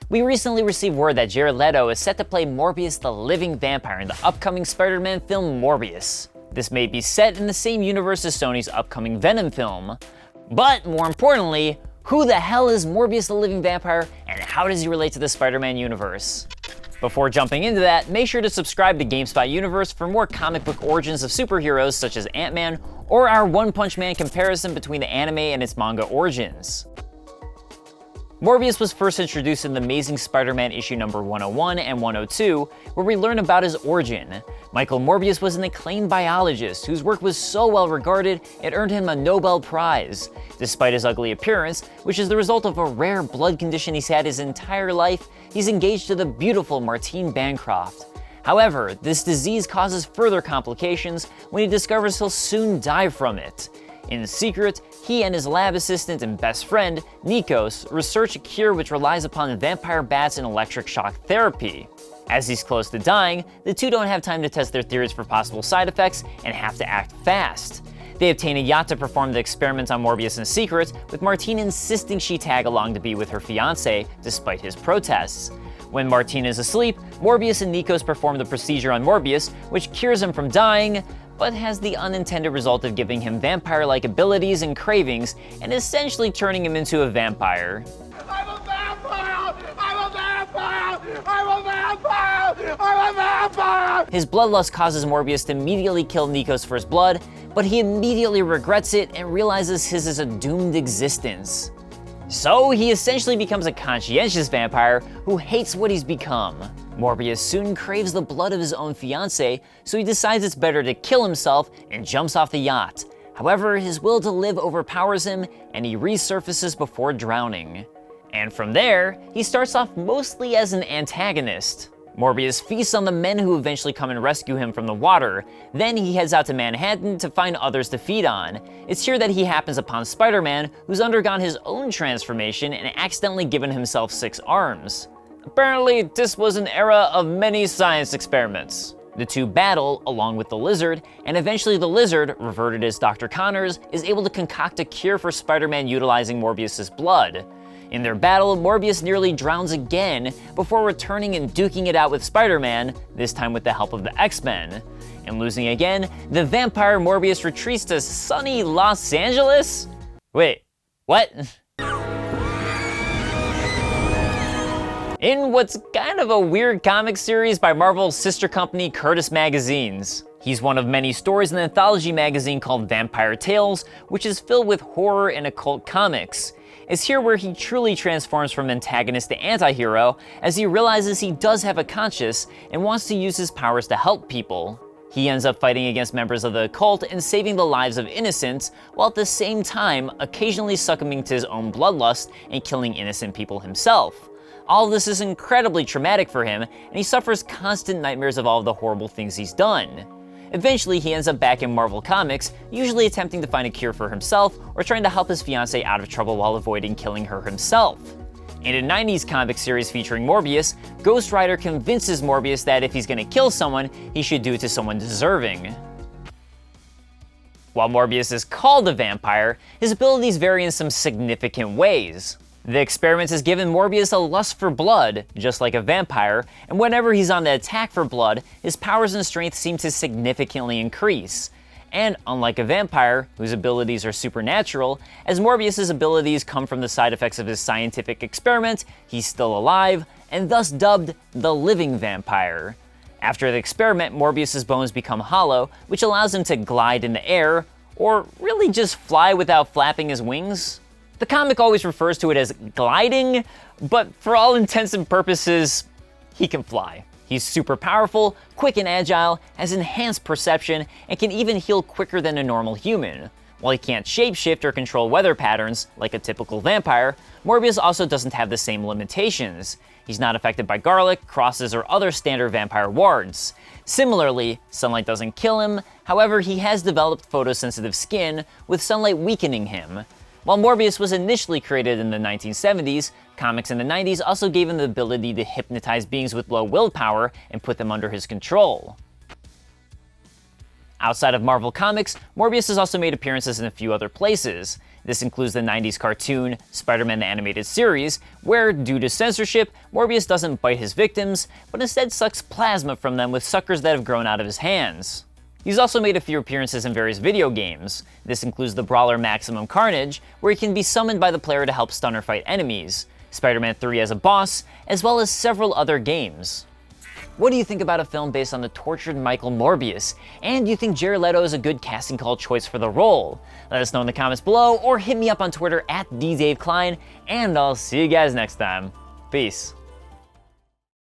We recently received word that Jared Leto is set to play Morbius the Living Vampire in the upcoming Spider-Man film Morbius. This may be set in the same universe as Sony's upcoming Venom film. But more importantly, who the hell is Morbius the Living Vampire, and how does he relate to the Spider-Man universe? Before jumping into that, make sure to subscribe to GameSpot Universe for more comic book origins of superheroes such as Ant-Man, or our One Punch Man comparison between the anime and its manga origins. Morbius was first introduced in the Amazing Spider-Man issue number 101 and 102, where we learn about his origin. Michael Morbius was an acclaimed biologist whose work was so well regarded it earned him a Nobel Prize. Despite his ugly appearance, which is the result of a rare blood condition he's had his entire life, he's engaged to the beautiful Martine Bancroft. However, this disease causes further complications when he discovers he'll soon die from it. In secret, he and his lab assistant and best friend, Nikos, research a cure which relies upon vampire bats and electric shock therapy. As he's close to dying, the two don't have time to test their theories for possible side effects and have to act fast. They obtain a yacht to perform the experiments on Morbius in secret, with Martine insisting she tag along to be with her fiancé, despite his protests. When Martine is asleep, Morbius and Nikos perform the procedure on Morbius, which cures him from dying, but has the unintended result of giving him vampire-like abilities and cravings, and essentially turning him into a vampire. I'm a vampire! I'm a vampire! I'm a vampire! I'm a vampire! His bloodlust causes Morbius to immediately kill Nikos for his blood, but he immediately regrets it and realizes his is a doomed existence. So he essentially becomes a conscientious vampire who hates what he's become. Morbius soon craves the blood of his own fiancée, so he decides it's better to kill himself and jumps off the yacht. However, his will to live overpowers him, and he resurfaces before drowning. And from there, he starts off mostly as an antagonist. Morbius feasts on the men who eventually come and rescue him from the water. Then he heads out to Manhattan to find others to feed on. It's here that he happens upon Spider-Man, who's undergone his own transformation and accidentally given himself 6 arms. Apparently, this was an era of many science experiments. The two battle along with the Lizard, and eventually the Lizard, reverted as Dr. Connors, is able to concoct a cure for Spider-Man utilizing Morbius's blood. In their battle, Morbius nearly drowns again before returning and duking it out with Spider-Man, this time with the help of the X-Men. And losing again, the vampire Morbius retreats to sunny Los Angeles? Wait, what? In what's kind of a weird comic series by Marvel's sister company Curtis Magazines. He's one of many stories in the anthology magazine called Vampire Tales, which is filled with horror and occult comics. It's here where he truly transforms from antagonist to anti-hero, as he realizes he does have a conscience and wants to use his powers to help people. He ends up fighting against members of the occult and saving the lives of innocents, while at the same time occasionally succumbing to his own bloodlust and killing innocent people himself. All of this is incredibly traumatic for him, and he suffers constant nightmares of all of the horrible things he's done. Eventually, he ends up back in Marvel Comics, usually attempting to find a cure for himself or trying to help his fiancée out of trouble while avoiding killing her himself. In a 90s comic series featuring Morbius, Ghost Rider convinces Morbius that if he's gonna kill someone, he should do it to someone deserving. While Morbius is called a vampire, his abilities vary in some significant ways. The experiment has given Morbius a lust for blood, just like a vampire, and whenever he's on the attack for blood, his powers and strength seem to significantly increase. And unlike a vampire, whose abilities are supernatural, as Morbius's abilities come from the side effects of his scientific experiment, he's still alive, and thus dubbed the Living Vampire. After the experiment, Morbius's bones become hollow, which allows him to glide in the air, or really just fly without flapping his wings. The comic always refers to it as gliding, but for all intents and purposes, he can fly. He's super powerful, quick and agile, has enhanced perception, and can even heal quicker than a normal human. While he can't shapeshift or control weather patterns, like a typical vampire, Morbius also doesn't have the same limitations. He's not affected by garlic, crosses, or other standard vampire wards. Similarly, sunlight doesn't kill him, however he has developed photosensitive skin, with sunlight weakening him. While Morbius was initially created in the 1970s, comics in the 90s also gave him the ability to hypnotize beings with low willpower and put them under his control. Outside of Marvel Comics, Morbius has also made appearances in a few other places. This includes the 90s cartoon, Spider-Man the Animated Series, where, due to censorship, Morbius doesn't bite his victims, but instead sucks plasma from them with suckers that have grown out of his hands. He's also made a few appearances in various video games. This includes the brawler Maximum Carnage, where he can be summoned by the player to help stun or fight enemies, Spider-Man 3 as a boss, as well as several other games. What do you think about a film based on the tortured Michael Morbius? And do you think Jared Leto is a good casting call choice for the role? Let us know in the comments below, or hit me up on Twitter at DaveKlein, and I'll see you guys next time. Peace.